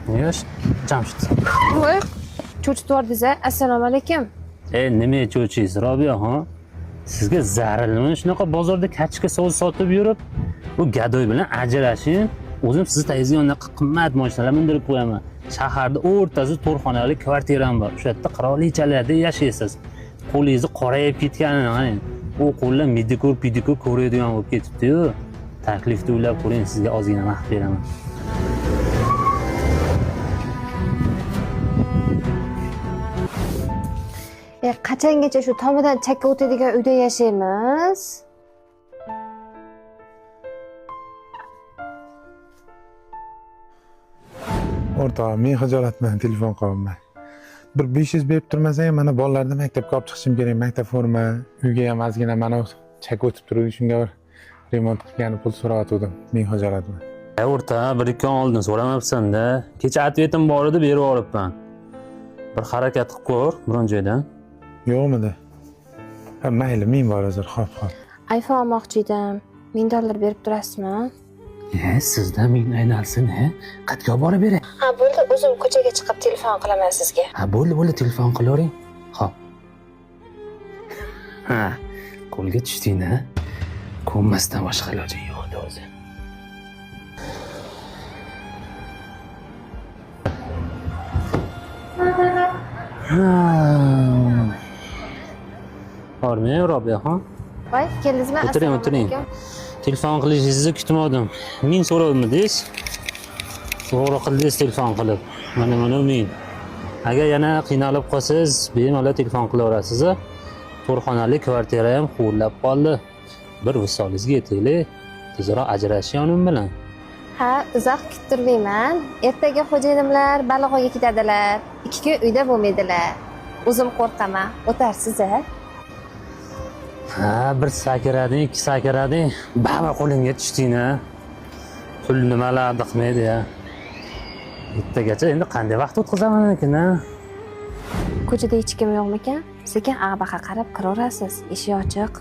Yosh, Jamshid. Voy, cho'chib yordingiz. Assalomu alaykum. Nima cho'chiysiz, Robiyaxon? Sizga zarilmi shunaqa bozorda kachka so'z sotib yurib, bu gadoy bilan ajrashing. O'zim sizni tayinga unaqa qimmat mashinalar mindirib qo'yaman. Shaharda o'rtasida to'rxonali kvartiram bor. O'sha yerda qirolichalarda yashaysiz. Qo'lingizni qorayib ketganini qarang. U qo'llar pedikur ko'radigan bo'lib ketibdi-yu. Taklifni o'ylab ko'ring, sizga ozgina vaqt beraman. Qachongacha shu tomidan chakka o'tadigan uyda yashaymiz? O'rtog'im, men xijolat bilan telefon qilaman. Bir 500 berib turmasang, mana bolalarni maktabga olib chiqishim kerak. Maktab forma, uyga ham ozgina mana chak o'tib turadi, shunga bir remont qilgani pul so'rayotgandim. Men xijolat bilan. O'rta, bir ikki oldin so'ramabsan-da. Kecha atvetim bor edi, berib olibman. Bir harakat qilib ko'r, biron joydan. Yo'qmidi? Ha, mayli, men bor hozir. Xo'p. iPhone olmoqchi edim. $1000 berib turasizmi? Sizda men aynalsin, Qayerga olib borib beray? Ha, bo'ldi, o'zim ko'chaga chiqib telefon qilaman sizga. Ha, bo'ldi, telefon qilavering. Xo'p. Ha, qo'lga tushding-a? Ko'nmasdan boshqa ilojing yo'q-da o'zi. Bormang, Robiyaxon. Voy, keldingizmi? O'tiring. Telefon qilishingizni kutmadim. Men so'ravmidingiz? To'g'ri qildingiz telefon qilib. Mana men. Agar yana qiynalib qolsangiz, bemalol telefon qilaverasiz. To'rxonali kvartira ham qo'llab qoldi. Bir visolingizga yetaylik. Tezroq ajrashish yonim bilan. Ha, uzoq kuttirmayman. Ertaga xo'jayinimlar Baliqo'ga ketadilar. 2 kun uyda bo'lmaydilar. O'zim qo'rqaman. O'tarsiz-a? Ha, bir sakirading, ikki sakirading, baba qo'lingga tushding-a. Pul nimalarni qilmaydi-ya. Ertagacha endi qanday vaqt o'tkazaman ekan-a? Ko'chada hech kim yo'qmikan? Sekin ag'baqa qarab kiraverasiz. Eshik ochiq.